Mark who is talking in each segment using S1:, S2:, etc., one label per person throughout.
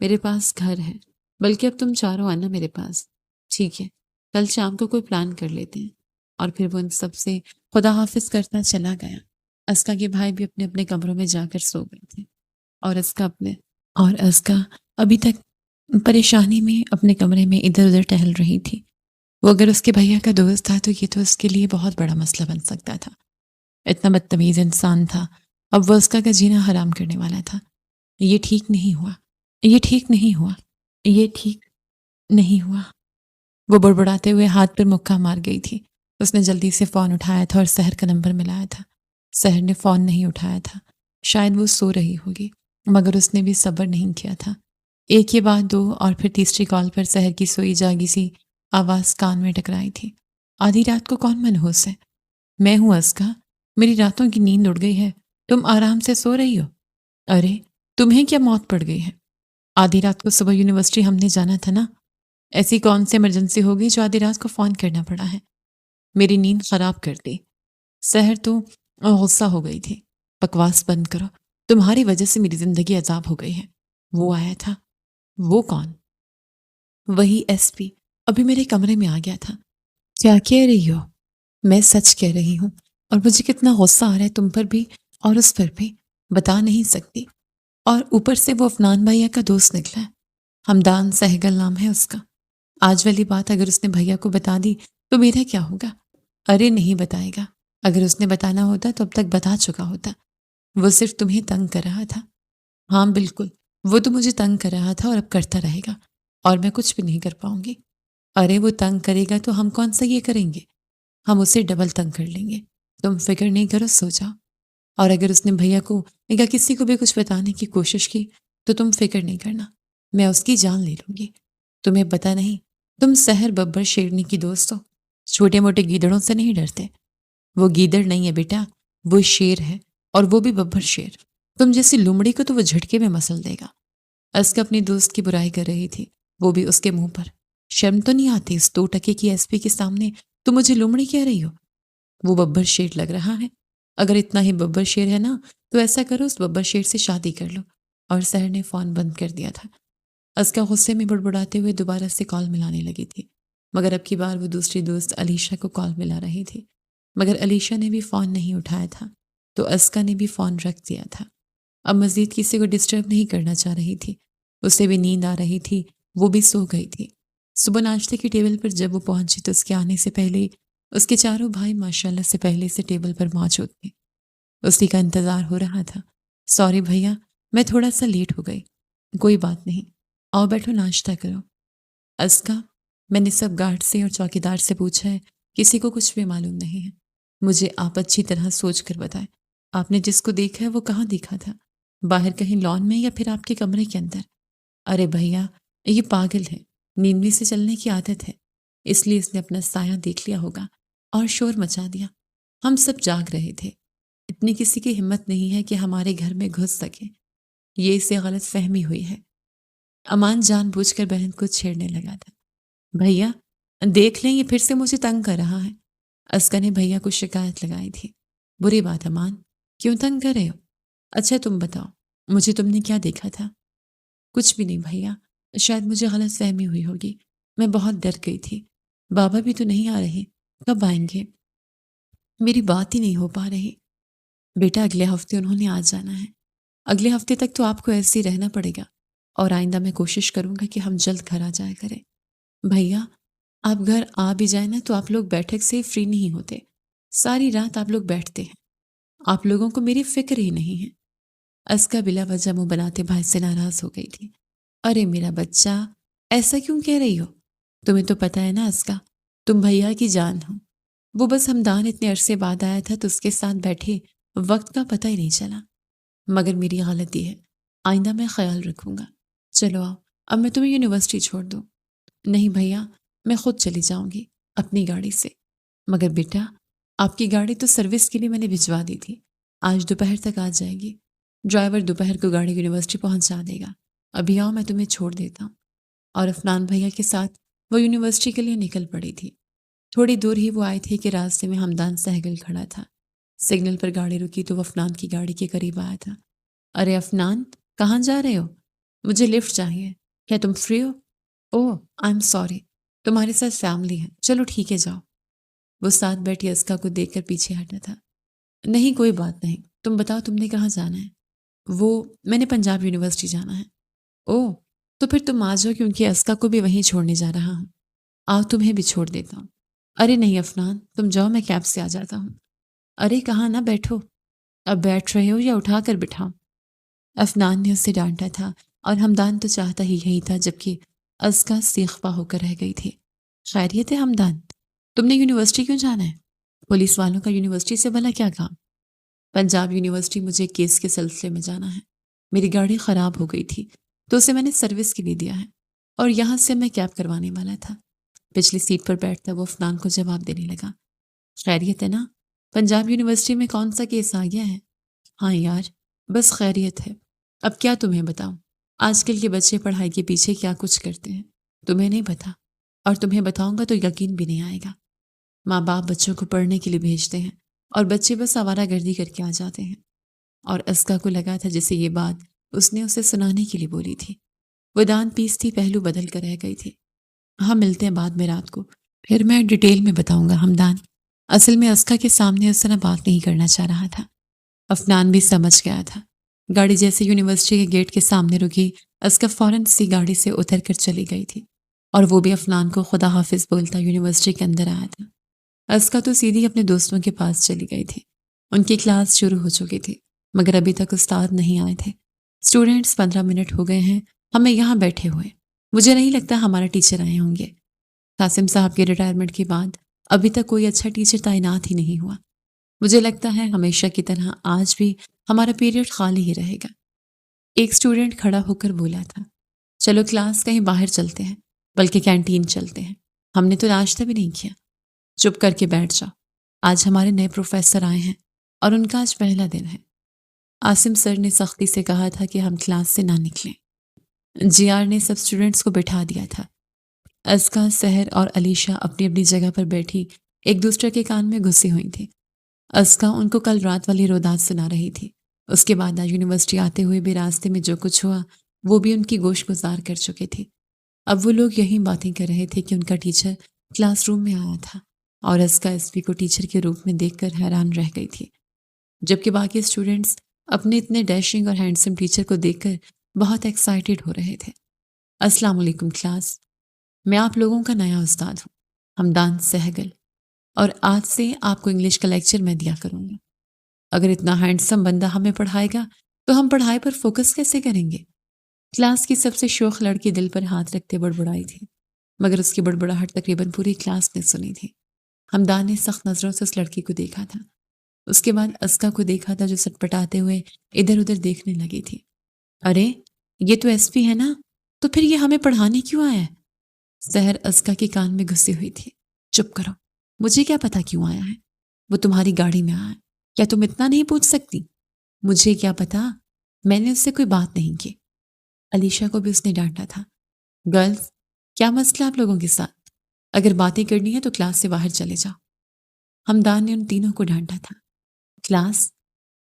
S1: میرے پاس گھر ہے، بلکہ اب تم چاروں آنا میرے پاس، ٹھیک ہے؟ کل شام کو کوئی پلان کر لیتے ہیں۔ اور پھر وہ ان سب سے خدا حافظ کرتا چلا گیا۔ اسکا کے بھائی بھی اپنے اپنے کمروں میں جا کر سو گئے تھے، اور اسکا ابھی تک پریشانی میں اپنے کمرے میں ادھر ادھر ٹہل رہی تھی۔ وہ اگر اس کے بھیا کا دوست تھا تو یہ تو اس کے لیے بہت بڑا مسئلہ بن سکتا تھا۔ اتنا بدتمیز انسان تھا، اب وہ اسکا کا جینا حرام کرنے والا تھا۔ یہ ٹھیک نہیں ہوا، یہ ٹھیک نہیں ہوا، یہ ٹھیک نہیں ہوا۔ وہ بڑبڑاتے ہوئے ہاتھ پر مکہ مار گئی تھی۔ اس نے جلدی سے فون اٹھایا تھا اور سحر کا نمبر ملایا تھا۔ سحر نے فون نہیں اٹھایا تھا، شاید وہ سو رہی ہوگی، مگر اس نے بھی صبر نہیں کیا تھا۔ ایک کے بعد دو اور پھر تیسری کال پر سحر کی سوئی جاگی سی آواز کان میں ٹکرائی تھی۔ آدھی رات کو کون منحوس ہے؟ میں ہوں اسکا، میری راتوں کی نیند اڑ گئی ہے، تم آرام سے سو رہی ہو؟ ارے تمہیں کیا موت پڑ گئی ہے؟ آدھی رات کو صبح یونیورسٹی ہم نے جانا تھا نا، ایسی کون سی ایمرجنسی ہو گئی جو آدھی رات کو فون کرنا پڑا ہے؟ میری نیند خراب کر دی۔ سحر تو غصہ ہو گئی تھی۔ بکواس بند کرو، تمہاری وجہ سے میری زندگی عذاب ہو گئی ہے۔ وہ آیا تھا۔ وہ کون؟ وہی ایس پی، ابھی میرے کمرے میں آ گیا تھا۔ کیا کہہ رہی ہو؟ میں سچ کہہ رہی ہوں، اور مجھے کتنا غصہ آ رہا ہے تم پر بھی اور اس پر بھی، بتا نہیں سکتی۔ اور اوپر سے وہ عفنان بھیا کا دوست نکلا ہے، ہمدان سہگل نام ہے اس کا۔ آج والی بات اگر اس نے بھیا کو بتا دی تو میرا کیا ہوگا؟ ارے نہیں بتائے گا، اگر اس نے بتانا ہوتا تو اب تک بتا چکا ہوتا۔ وہ صرف تمہیں تنگ کر رہا تھا۔ ہاں بالکل، وہ تو مجھے تنگ کر رہا تھا اور اب کرتا رہے گا، اور میں کچھ بھی نہیں کر پاؤں گی۔ ارے وہ تنگ کرے گا تو ہم کون سا یہ کریں گے؟ ہم اسے ڈبل تنگ کر لیں گے، تم فکر نہیں کرو، سو جاؤ۔ اور اگر اس نے بھیا کو یا کسی کو بھی کچھ بتانے کی کوشش کی تو تم فکر نہیں کرنا، میں اس کی جان لے لوں گی۔ تمہیں پتہ نہیں، تم سحر ببر شیرنی کی دوست ہو، چھوٹے موٹے گیدڑوں سے نہیں ڈرتے۔ وہ گیدڑ نہیں ہے بیٹا، وہ شیر ہے، اور وہ بھی ببر شیر۔ تم جیسی لومڑی کو تو وہ جھٹکے میں مسل دے گا۔ اسکا اپنی دوست کی برائی کر رہی تھی، وہ بھی اس کے منہ پر۔ شرم تو نہیں آتی اس 2 ٹکے کی ایس پی کے سامنے تم مجھے لومڑی کہہ رہی ہو؟ وہ ببر شیر لگ رہا ہے؟ اگر اتنا ہی ببر شیر ہے نا تو ایسا کرو، اس ببر شیر سے شادی کر لو۔ اور سحر نے فون بند کر دیا تھا۔ اسکا غصے میں بڑبڑاتے ہوئے دوبارہ سے کال ملانے لگی تھی، مگر اب کی بار وہ دوسری دوست علیشا کو کال ملا رہی تھی، مگر علیشا نے بھی فون نہیں اٹھایا تھا تو اسکا نے بھی فون رکھ دیا تھا۔ اب مزید کسی کو ڈسٹرب نہیں کرنا چاہ رہی تھی، اسے بھی نیند آ رہی تھی، وہ بھی سو گئی تھی۔ صبح ناشتے کی ٹیبل پر جب وہ پہنچی تو اس کے آنے سے پہلے اس کے چاروں بھائی ماشاءاللہ سے پہلے سے ٹیبل پر موجود تھے۔ اسی کا انتظار ہو رہا تھا۔ سوری بھیا، میں تھوڑا سا لیٹ ہو گئی۔ کوئی بات نہیں، آؤ بیٹھو، ناشتہ کرو۔ اسکا، میں نے سب گارڈ سے اور چوکیدار سے پوچھا ہے، کسی کو کچھ بھی معلوم نہیں ہے۔ مجھے آپ اچھی طرح سوچ کر بتائیں، آپ نے جس کو دیکھا ہے وہ کہاں دیکھا تھا؟ باہر کہیں لان میں یا پھر آپ کے کمرے کے اندر؟ ارے بھیا، یہ پاگل ہے، نیندی سے چلنے کی عادت ہے، اس لیے اس نے اپنا سایہ دیکھ لیا ہوگا اور شور مچا دیا۔ ہم سب جاگ رہے تھے، اتنی کسی کی ہمت نہیں ہے کہ ہمارے گھر میں گھس سکے۔ یہ اسے غلط فہمی ہوئی ہے۔ امان جان بوجھ کر بہن کو چھیڑنے لگا تھا۔ بھیا دیکھ لیں، یہ پھر سے مجھے تنگ کر رہا ہے۔ اسکا نے بھیا کو شکایت لگائی تھی۔ بری بات امان، کیوں تنگ کر رہے ہو؟ اچھا تم بتاؤ، مجھے تم نے کیا دیکھا تھا؟ کچھ بھی نہیں بھیا، شاید مجھے غلط فہمی ہوئی ہوگی، میں بہت ڈر گئی تھی۔ بابا بھی تو نہیں آ رہے، کب آئیں گے؟ میری بات ہی نہیں ہو پا رہی۔ بیٹا اگلے ہفتے انہوں نے آ جانا ہے، اگلے ہفتے تک تو آپ کو ایسے ہی رہنا پڑے گا، اور آئندہ میں کوشش کروں گا کہ ہم جلد گھر آ جایا کریں۔ بھیا آپ گھر آ بھی جائیں نا تو آپ لوگ بیٹھک سے فری نہیں ہوتے، ساری رات آپ لوگ بیٹھتے ہیں، آپ لوگوں کو میری فکر ہی نہیں ہے۔ اسکا بلا وجہ منہ بناتے بھائی سے ناراض ہو گئی تھی۔ ارے میرا بچہ، ایسا کیوں کہہ رہی ہو؟ تمہیں تو پتہ ہے نا اسکا، تم بھیا کی جان ہو۔ وہ بس ہمدان اتنے عرصے بعد آیا تھا تو اس کے ساتھ بیٹھے وقت کا پتہ ہی نہیں چلا، مگر میری غلطی ہے، آئندہ میں خیال رکھوں گا۔ چلو آؤ، اب میں تمہیں یونیورسٹی چھوڑ دوں۔ نہیں بھیا، میں خود چلی جاؤں گی اپنی گاڑی سے۔ مگر بیٹا، آپ کی گاڑی تو سروس کے لیے میں نے بھجوا دی تھی، آج دوپہر تک آ جائے گی، ڈرائیور دوپہر کو گاڑی یونیورسٹی پہنچا دے گا۔ ابھی آؤ، میں تمہیں چھوڑ دیتا ہوں۔ اور عفنان بھیا کے ساتھ وہ یونیورسٹی کے لیے نکل پڑی تھی۔ تھوڑی دور ہی وہ آئے تھے کہ راستے میں ہمدان سہگل کھڑا تھا۔ سگنل پر گاڑی رکی تو وہ عفنان کی گاڑی کے قریب آیا تھا۔ ارے عفنان، کہاں جا رہے ہو؟ مجھے لفٹ چاہیے، کیا تم free who? Oh I am sorry, تمہارے ساتھ فیملی ہے، چلو ٹھیک ہے جاؤ۔ وہ ساتھ بیٹھی اسکا کو دیکھ کر پیچھے ہٹا تھا۔ نہیں کوئی بات نہیں، تم بتاؤ تم نے کہاں جانا ہے؟ میں نے پنجاب یونیورسٹی جانا ہے۔ اوہ تو پھر تم آ جاؤ کیونکہ اسکا کو بھی وہیں چھوڑنے جا رہا ہوں۔ آؤ تمہیں بھی چھوڑ دیتا ہوں۔ ارے نہیں افنان، تم جاؤ، میں کیب سے آ جاتا ہوں۔ ارے کہاں نہ بیٹھو، اب بیٹھ رہے ہو یا اٹھا کر بٹھاؤ؟ افنان نے اسے ڈانٹا تھا اور ہمدان تو چاہتا ہی یہی تھا، جبکہ اسکا سیخپا ہو کر رہ گئی تھی۔ خیریت ہے ہمدان، تم نے یونیورسٹی کیوں جانا ہے؟ پولیس والوں کا یونیورسٹی سے بھلا کیا کام؟ پنجاب یونیورسٹی مجھے کیس کے سلسلے میں جانا ہے۔ میری گاڑی خراب ہو گئی تھی تو اسے میں نے سروس کے لیے دیا ہے اور یہاں سے میں کیب کروانے والا تھا۔ پچھلی سیٹ پر بیٹھتا وہ افنان کو جواب دینے لگا۔ خیریت ہے نا؟ پنجاب یونیورسٹی میں کون سا کیس آ گیا ہے؟ ہاں یار بس خیریت ہے۔ اب کیا تمہیں بتاؤں، آج کل کے بچے پڑھائی کے پیچھے کیا کچھ کرتے ہیں تمہیں نہیں پتا، اور تمہیں بتاؤں گا تو یقین بھی نہیں آئے گا۔ ماں باپ بچوں کو پڑھنے کے لیے بھیجتے ہیں اور بچے بس آوارہ گردی کر کے آ جاتے ہیں۔ اور اسکا کو لگا تھا جیسے یہ بات اس نے اسے سنانے کے لیے بولی تھی۔ وہ دان پیستی پہلو بدل کر رہ گئی تھی۔ ہاں ملتے ہیں بعد میں رات کو، پھر میں ڈیٹیل میں بتاؤں گا ہمدان۔ اصل میں اسکا کے سامنے اس طرح بات نہیں کرنا چاہ رہا تھا۔ افنان بھی سمجھ گیا تھا۔ گاڑی جیسے یونیورسٹی کے گیٹ کے سامنے رکی، اسکا فوراً سی گاڑی سے اتر کر چلی گئی تھی اور وہ بھی افنان کو خدا حافظ بولتا یونیورسٹی کے اندر آیا تھا۔ اسکا تو سیدھی اپنے دوستوں کے پاس چلی گئی تھی۔ ان کی کلاس شروع ہو چکی تھی مگر ابھی تک استاد نہیں آئے تھے۔ اسٹوڈنٹس 15 منٹ ہو گئے ہیں، ہمیں یہاں بیٹھے ہوئے، مجھے نہیں لگتا ہمارا ٹیچر آئے ہوں گے۔ قاسم صاحب کے ریٹائرمنٹ کے بعد ابھی تک کوئی اچھا ٹیچر تعینات ہی نہیں ہوا۔ مجھے لگتا ہے ہمیشہ کی طرح آج بھی ہمارا پیریڈ خالی ہی رہے گا۔ ایک اسٹوڈنٹ کھڑا ہو کر بولا تھا، چلو کلاس کہیں باہر چلتے ہیں، بلکہ کینٹین چلتے ہیں، ہم نے تو ناشتہ بھی نہیں کیا۔ چپ کر کے بیٹھ جاؤ، آج ہمارے نئے پروفیسر آئے ہیں اور ان کا آج پہلا دن ہے۔ عاصم سر نے سختی سے کہا تھا کہ ہم کلاس سے نہ نکلیں۔ جی آر نے سب اسٹوڈنٹس کو بٹھا دیا تھا۔ اسکا، سحر اور علیشہ اپنی اپنی جگہ پر بیٹھی ایک دوسرے کے کان میں گھسی ہوئی تھی۔ اسکا ان کو کل رات والی رودات سنا رہی تھی۔ اس کے بعد یونیورسٹی آتے ہوئے بھی راستے میں جو کچھ ہوا وہ بھی ان کی گوش گزار کر چکے تھے۔ اب وہ لوگ یہی باتیں کر رہے تھے کہ ان کا ٹیچر کلاس روم میں آیا تھا اور اسکا ایس پی کو ٹیچر کے روپ میں دیکھ کر حیران رہ گئی تھی، جبکہ باقی اسٹوڈنٹس اپنے اتنے ڈیشنگ اور ہینڈسم ٹیچر کو دیکھ کر بہت ایکسائٹیڈ ہو رہے تھے۔ السلام علیکم کلاس، میں آپ لوگوں کا نیا استاد ہوں، ہمدان سہگل، اور آج سے آپ کو انگلش کا لیکچر میں دیا کروں گا۔ اگر اتنا ہینڈسم بندہ ہمیں پڑھائے گا تو ہم پڑھائی پر فوکس کیسے کریں گے؟ کلاس کی سب سے شوخ لڑکی دل پر ہاتھ رکھتے بڑبڑائی تھی، مگر اس کی بڑبڑاہٹ تقریباً پوری کلاس نے سنی تھی۔ ہمدان نے سخت نظروں سے اس لڑکی کو دیکھا تھا، اس کے بعد اسکا کو دیکھا تھا جو سٹپٹاتے ہوئے ادھر ادھر دیکھنے لگی تھی۔ ارے یہ تو ایس پی ہے نا، تو پھر یہ ہمیں پڑھانے کیوں آیا ہے؟ سحر اسکا کے کان میں گھسی ہوئی تھی۔ چپ کرو، مجھے کیا پتا کیوں آیا ہے، وہ تمہاری گاڑی میں آیا ہے، کیا تم اتنا نہیں پوچھ سکتی؟ مجھے کیا پتا، میں نے اس سے کوئی بات نہیں کی۔ علیشہ کو بھی اس نے ڈانٹا تھا۔ گرلز، کیا مسئلہ آپ لوگوں کے ساتھ؟ اگر باتیں کرنی ہے تو کلاس سے باہر چلے جاؤ۔ ہمدان نے ان تینوں کو ڈانٹا تھا۔ کلاس،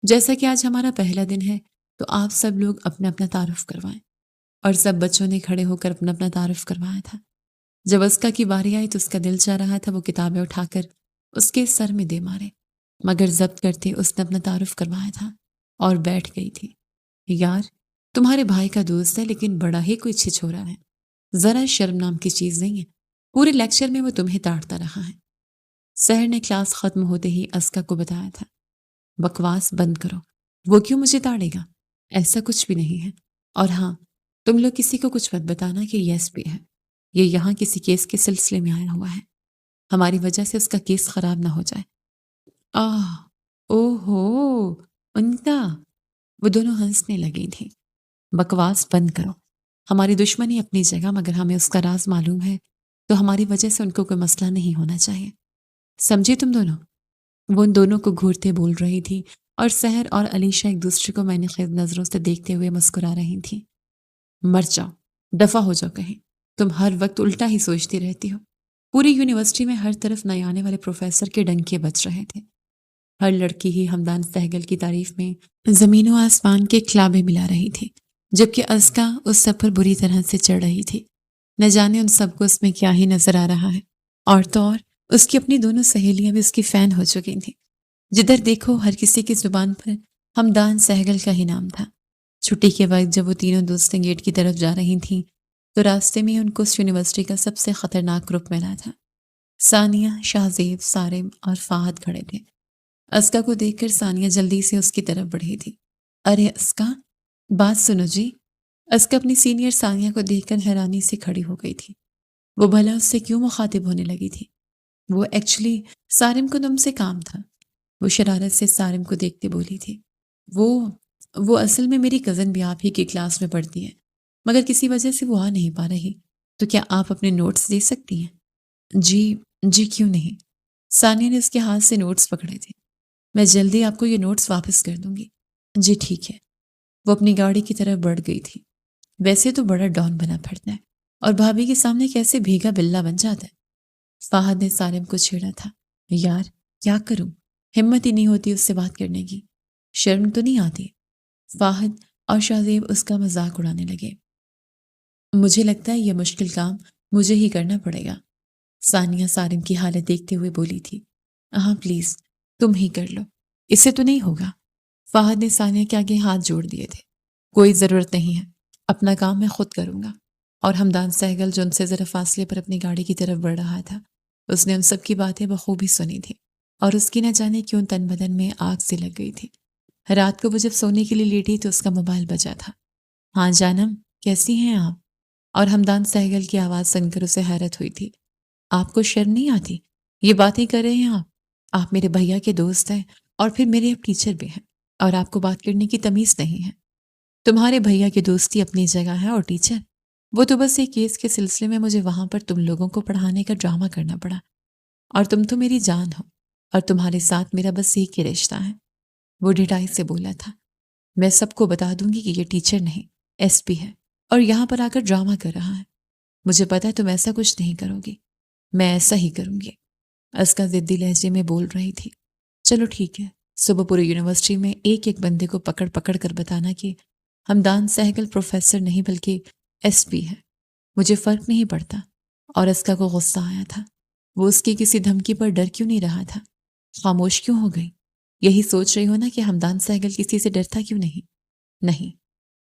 S1: جیسا کہ آج ہمارا پہلا دن ہے تو آپ سب لوگ اپنا اپنا تعارف کروائیں، اور سب بچوں نے کھڑے ہو کر اپنا اپنا تعارف کروایا تھا۔ جب اسکا کی باری آئی تو اس کا دل چاہ رہا تھا وہ کتابیں اٹھا کر اس کے سر میں دے مارے، مگر ضبط کرتے اس نے اپنا تعارف کروایا تھا اور بیٹھ گئی تھی۔ یار تمہارے بھائی کا دوست ہے لیکن بڑا ہی کوئی چھچورا ہے، ذرا شرم نام کی چیز نہیں ہے، پورے لیکچر میں وہ تمہیں تاڑتا رہا ہے۔ سحر نے کلاس ختم ہوتے ہی اسکا کو بتایا تھا، بکواس بند کرو، وہ کیوں مجھے تاڑے گا، ایسا کچھ بھی نہیں ہے، اور ہاں تم لوگ کسی کو کچھ مت بتانا کہ یہ ایس پی ہے، یہ یہاں کسی کیس کے سلسلے میں آیا ہوا ہے، ہماری وجہ سے اس کا کیس خراب نہ ہو جائے۔ او ہو ان کا، وہ دونوں ہنسنے لگی تھیں۔ بکواس بند کرو، ہماری دشمنی اپنی جگہ، مگر ہمیں اس کا راز معلوم ہے تو ہماری وجہ سے ان کو کوئی مسئلہ نہیں ہونا چاہیے، سمجھے تم دونوں؟ وہ ان دونوں کو گھورتے بول رہی تھی اور سحر اور علیشہ ایک دوسرے کو میں نے خیر نظروں سے دیکھتے ہوئے مسکرا رہی تھیں۔ مر جاؤ، دفع ہو جاؤ کہیں، تم ہر وقت الٹا ہی سوچتی رہتی ہو۔ پوری یونیورسٹی میں ہر طرف نئے آنے والے پروفیسر کے ڈنکے بج رہے تھے، ہر لڑکی ہی ہمدان سہگل کی تعریف میں زمین و آسمان کے کلابے ملا رہی تھی، جبکہ ازکا اس سب پر بری طرح سے چڑھ رہی تھی۔ نہ جانے ان سب کو اس میں کیا ہی نظر آ رہا ہے۔ اور تو اور اس کی اپنی دونوں سہیلیاں بھی اس کی فین ہو چکی تھیں۔ جدھر دیکھو ہر کسی کی زبان پر ہمدان سہگل کا ہی نام تھا۔ چھٹی کے وقت جب وہ تینوں دوستیں گیٹ کی طرف جا رہی تھیں تو راستے میں ان کو اس یونیورسٹی کا سب سے خطرناک گروپ ملا تھا۔ ثانیہ، شاہزیب، سارم اور فہد کھڑے تھے۔ ازکا کو دیکھ کر ثانیہ جلدی سے اس کی طرف بڑھی تھی۔ ارے ازکا، بات سنو جی۔ ازکا اپنی سینئر ثانیہ کو دیکھ کر حیرانی سے کھڑی ہو گئی تھی۔ وہ بھلا اس سے کیوں مخاطب ہونے لگی تھی؟ وہ ایکچولی سارم کو تم سے کام تھا۔ وہ شرارت سے سارم کو دیکھتے بولی تھی۔ وہ اصل میں میری کزن بھی آپ ہی کی کلاس میں پڑھتی ہے، مگر کسی وجہ سے وہ آ نہیں پا رہی، تو کیا آپ اپنے نوٹس دے سکتی ہیں؟ جی کیوں نہیں۔ ثانیہ نے اس کے ہاتھ سے نوٹس پکڑے تھے۔ میں جلدی آپ کو یہ نوٹس واپس کر دوں گی۔ جی ٹھیک ہے۔ وہ اپنی گاڑی کی طرف بڑھ گئی تھی۔ ویسے تو بڑا ڈان بنا پھرتا ہے، اور بھابھی کے سامنے کیسے بھیگا بلا بن جاتا ہے۔ فہد نے سارم کو چھیڑا تھا۔ یار کیا کروں، ہمت ہی نہیں ہوتی اس سے بات کرنے کی، شرم تو نہیں آتی۔ فہد اور شاہزیب اس کا مذاق اڑانے لگے۔ مجھے لگتا ہے یہ مشکل کام مجھے ہی کرنا پڑے گا، ثانیہ سارم کی حالت دیکھتے ہوئے بولی تھی۔ ہاں پلیز تم ہی کر لو، اس سے تو نہیں ہوگا۔ فہد نے ثانیہ کے آگے ہاتھ جوڑ دیے تھے۔ کوئی ضرورت نہیں ہے، اپنا کام میں خود کروں گا۔ اور ہمدان سہگل جو ان سے ذرا فاصلے پر اپنی گاڑی کی طرف بڑھ رہا تھا، اس نے ان سب کی باتیں بخوبی سنی تھی، اور اس کی نہ جانے کیوں تن بدن میں آگ سی لگ گئی تھی۔ رات کو وہ جب سونے کے لیے لیٹی تو اس کا موبائل بجا تھا۔ ہاں جانم، کیسی ہیں آپ؟ اور ہمدان سہگل کی آواز سن کر اسے حیرت ہوئی تھی۔ آپ کو شرم نہیں آتی؟ یہ باتیں کر رہے ہیں آپ میرے بھیا کے دوست ہیں، اور پھر میرے اب ٹیچر بھی ہیں، اور آپ کو بات کرنے کی تمیز نہیں ہے۔ تمہارے بھیا کی دوستی اپنی جگہ ہے، اور ٹیچر وہ تو بس ایک کیس کے سلسلے میں مجھے وہاں پر تم لوگوں کو پڑھانے کا ڈرامہ کرنا پڑا، اور تم تو میری جان ہو، اور تمہارے ساتھ میرا بس ایک ہی رشتہ ہے۔ وہ ڈھٹائی سے بولا تھا۔ میں سب کو بتا دوں گی کہ یہ ٹیچر نہیں، ایس پی ہے، اور یہاں پر آ کر ڈرامہ کر رہا ہے۔ مجھے پتا ہے تم ایسا کچھ نہیں کرو گی، میں ایسا ہی کروں گی۔ ازکا ضدی لہجے میں بول رہی تھی۔ چلو ٹھیک ہے، صبح پوری یونیورسٹی میں ایک ایک بندے کو پکڑ پکڑ کر بتانا کہ ہمدان سہگل پروفیسر نہیں بلکہ ایس پی ہے، مجھے فرق نہیں پڑتا۔ اور ازکا کو غصہ آیا تھا۔ وہ اس کی کسی دھمکی پر ڈر کیوں نہیں رہا تھا؟ خاموش کیوں ہو گئی؟ یہی سوچ رہی ہو نا کہ ہمدان سہگل کسی سے ڈرتا کیوں نہیں؟ نہیں،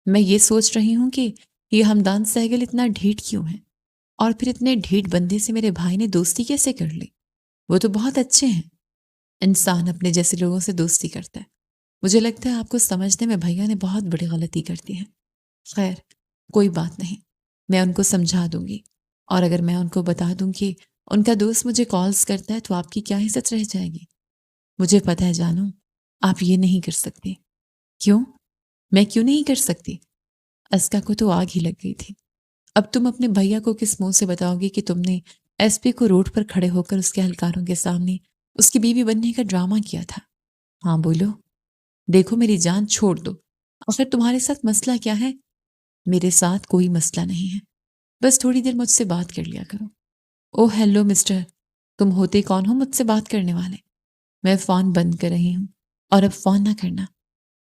S1: میں یہ سوچ رہی ہوں کہ یہ ہمدان سہگل اتنا ڈھیٹ کیوں ہے، اور پھر اتنے ڈھیٹ بندے سے میرے بھائی نے دوستی کیسے کر لی؟ وہ تو بہت اچھے ہیں۔ انسان اپنے جیسے لوگوں سے دوستی کرتا ہے۔ مجھے لگتا ہے آپ کو سمجھنے میں بھیا نے بہت بڑی غلطی کر دی ہے۔ خیر کوئی بات نہیں، میں ان کو سمجھا دوں گی، اور اگر میں ان کو بتا دوں کہ ان کا دوست مجھے کالز کرتا ہے تو آپ کی کیا عزت رہ جائے گی؟ مجھے پتہ ہے جانو، آپ یہ نہیں کر سکتی۔ کیوں؟ میں کیوں نہیں کر سکتی؟ ازکا کو تو آگ ہی لگ گئی تھی۔ اب تم اپنے بھیا کو کس منہ سے بتاؤ گی کہ تم نے ایس پی کو روڈ پر کھڑے ہو کر اس کے اہلکاروں کے سامنے اس کی بیوی بننے کا ڈرامہ کیا تھا؟ ہاں بولو۔ دیکھو میری جان چھوڑ دو، آخر تمہارے ساتھ مسئلہ کیا ہے؟ میرے ساتھ کوئی مسئلہ نہیں ہے، بس تھوڑی دیر مجھ سے بات کر لیا کرو۔ او ہیلو مسٹر، تم ہوتے کون ہو مجھ سے بات کرنے والے؟ میں فون بند کر رہی ہوں، اور اب فون نہ کرنا۔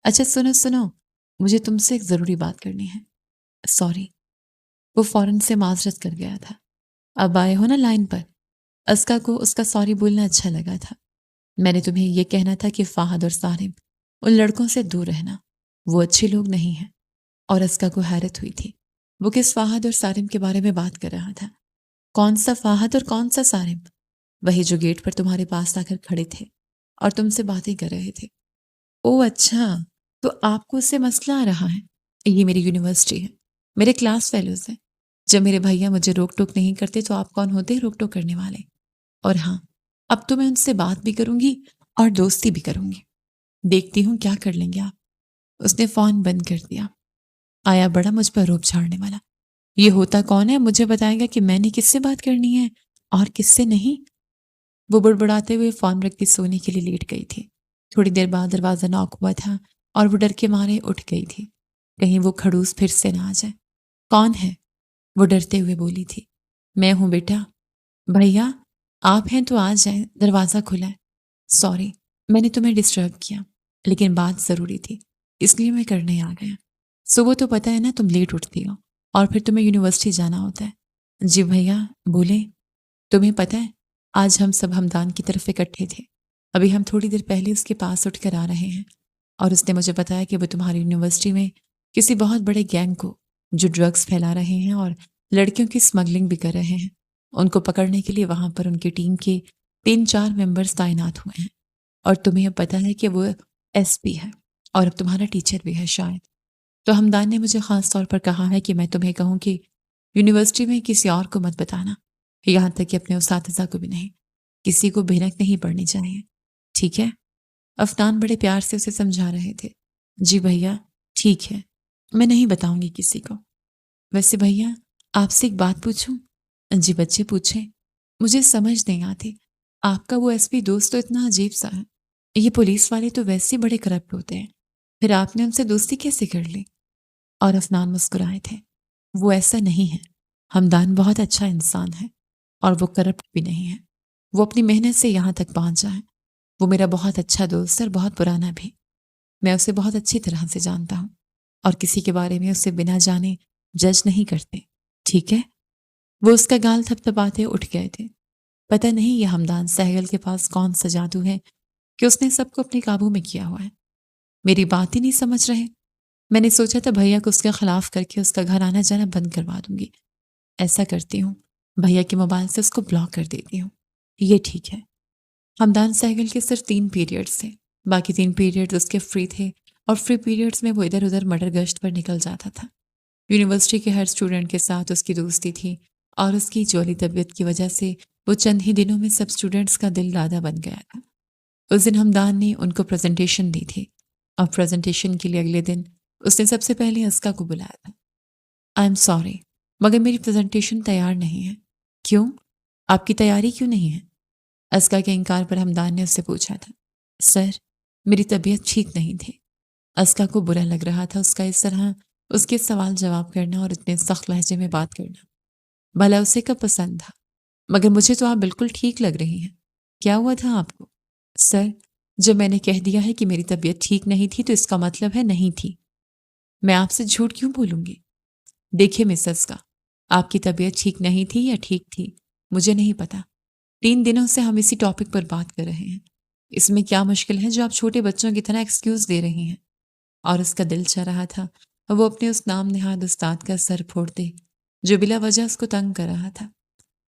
S1: اچھا سنو، مجھے تم سے ایک ضروری بات کرنی ہے۔ سوری۔ وہ فوراً سے معذرت کر گیا تھا۔ اب آئے ہو نا لائن پر؟ ازکا کو اس کا سوری بولنا اچھا لگا تھا۔ میں نے تمہیں یہ کہنا تھا کہ فہد اور سارم، ان لڑکوں سے دور رہنا، وہ اچھے لوگ نہیں ہیں۔ اور ازکا کو حیرت ہوئی تھی، وہ کس فہد اور سارم کے بارے میں بات کر رہا تھا؟ کون سا فہد اور کون سا سارم؟ وہی جو گیٹ پر تمہارے پاس آ کر کھڑے تھے اور تم سے باتیں کر رہے تھے۔ او اچھا، تو آپ کو اس سے مسئلہ آ رہا ہے؟ یہ میری یونیورسٹی ہے، میرے کلاس فیلوز ہیں۔ جب میرے بھیا مجھے روک ٹوک نہیں کرتے تو آپ کون ہوتے روک ٹوک کرنے والے؟ اور ہاں، اب تو میں ان سے بات بھی کروں گی اور دوستی بھی کروں گی، دیکھتی ہوں کیا کر لیں گے آپ۔ اس نے فون بند کر دیا۔ آیا بڑا مجھ پر روپ جھاڑنے والا۔ یہ ہوتا کون ہے؟ مجھے بتائے گا کہ میں نے کس سے بات کرنی ہے اور کس سے نہیں؟ وہ بڑبڑاتے ہوئے فون رکھ کے سونے کے لیے لیٹ گئی تھی۔ تھوڑی دیر بعد دروازہ ناک ہوا تھا اور وہ ڈر کے مارے اٹھ گئی تھی، کہیں وہ کھڑوس پھر سے نہ آ جائے۔ کون ہے؟ وہ ڈرتے ہوئے بولی تھی۔ میں ہوں بیٹا۔ بھیا آپ ہیں تو آ جائیں، دروازہ کھلا ہے۔ سوری، میں نے تمہیں ڈسٹرب کیا، لیکن بات ضروری تھی، اس لیے میں کرنے آ گیا۔ صبح تو پتہ ہے نا تم لیٹ اٹھتی ہو اور پھر تمہیں یونیورسٹی جانا ہوتا ہے۔ جی بھیا بولیں۔ تمہیں پتہ ہے آج ہم سب ہمدان کی طرف اکٹھے تھے۔ ابھی ہم تھوڑی دیر پہلے اس کے پاس اٹھ کر آ رہے ہیں اور اس نے مجھے بتایا کہ وہ تمہاری یونیورسٹی میں کسی بہت بڑے گینگ کو جو ڈرگز پھیلا رہے ہیں اور لڑکیوں کی اسمگلنگ بھی کر رہے ہیں، ان کو پکڑنے کے لیے وہاں پر ان کی ٹیم کے 3-4 ممبرز تعینات ہوئے ہیں، اور تمہیں اب پتہ ہے کہ وہ ایس پی ہے اور اب تمہارا ٹیچر بھی ہے شاید۔ تو ہمدان نے مجھے خاص طور پر کہا ہے کہ میں تمہیں کہوں کہ یونیورسٹی میں کسی اور کو مت بتانا، یہاں تک کہ اپنے اساتذہ کو بھی نہیں۔ کسی کو بھنک نہیں پڑنی چاہیے، ٹھیک ہے؟ افنان بڑے پیار سے اسے سمجھا رہے تھے۔ جی بھیا ٹھیک ہے، میں نہیں بتاؤں گی کسی کو۔ ویسے بھیا آپ سے ایک بات پوچھوں؟ جی بچے پوچھیں۔ مجھے سمجھ نہیں آتی، آپ کا وہ ایس پی دوست تو اتنا عجیب سا ہے۔ یہ پولیس والے تو ویسے بڑے کرپٹ ہوتے ہیں، پھر آپ نے ان سے دوستی کیسے کر لی؟ اور افنان مسکرائے تھے۔ وہ ایسا نہیں ہے، ہمدان بہت اچھا انسان ہے اور وہ کرپٹ بھی نہیں ہے۔ وہ اپنی محنت سے یہاں تک پہنچا ہے۔ وہ میرا بہت اچھا دوست اور بہت پرانا بھی۔ میں اسے بہت اچھی طرح سے جانتا ہوں اور کسی کے بارے میں اسے بنا جانے جج نہیں کرتے، ٹھیک ہے؟ وہ اس کا گال تھپتھپاتے اٹھ گئے تھے۔ پتہ نہیں یہ ہمدان سہگل کے پاس کون سا جادو ہے کہ اس نے سب کو اپنے قابو میں کیا ہوا ہے۔ میری بات ہی نہیں سمجھ رہے۔ میں نے سوچا تھا بھیا کو اس کے خلاف کر کے اس کا گھر آنا جانا بند کروا دوں گی۔ ایسا کرتی ہوں، بھیا کے موبائل سے اس کو بلاک کر دیتی ہوں۔ یہ ٹھیک ہے۔ ہمدان سہگل کے صرف 3 پیریڈز تھے، باقی 3 پیریڈز اس کے فری تھے اور فری پیریڈز میں وہ ادھر ادھر مڈر گشت پر نکل جاتا تھا۔ یونیورسٹی کے ہر اسٹوڈنٹ کے ساتھ اس کی دوستی تھی اور اس کی جولی طبیعت کی وجہ سے وہ چند ہی دنوں میں سب اسٹوڈنٹس کا دل دادا بن گیا تھا۔ اس دن ہمدان نے ان کو پریزنٹیشن دی تھی اور پریزنٹیشن کے لیے اگلے دن اس نے سب سے پہلے اسکا کو بلایا تھا۔ آئی ایم سوری مگر میری پریزنٹیشن تیار نہیں ہے۔ کیوں؟ آپ کی تیاری کیوں نہیں ہے؟ اسکا کے انکار پر ہمدان نے اس سے پوچھا تھا۔ سر میری طبیعت ٹھیک نہیں تھی۔ اسکا کو برا لگ رہا تھا اس کا اس طرح اس کے سوال جواب کرنا اور اتنے سخت لہجے میں بات کرنا۔ بھلا اسے کب پسند تھا؟ مگر مجھے تو آپ بالکل ٹھیک لگ رہی ہیں۔ کیا ہوا تھا آپ کو؟ سر جب میں نے کہہ دیا ہے کہ میری طبیعت ٹھیک نہیں تھی تو اس کا مطلب ہے نہیں تھی۔ میں آپ سے جھوٹ کیوں بولوں گی؟ دیکھیے مس اسکا، آپ کی طبیعت ٹھیک نہیں تھی یا ٹھیک تھی مجھے نہیں پتا۔ 3 دنوں سے ہم اسی ٹاپک پر بات کر رہے ہیں۔ اس میں کیا مشکل ہے جو آپ چھوٹے بچوں کی طرح ایکسکیوز دے رہی ہیں؟ اور اس کا دل چاہ رہا تھا وہ اپنے اس نام نہاد استاد کا سر پھوڑ دے جو بلا وجہ اس کو تنگ کر رہا تھا۔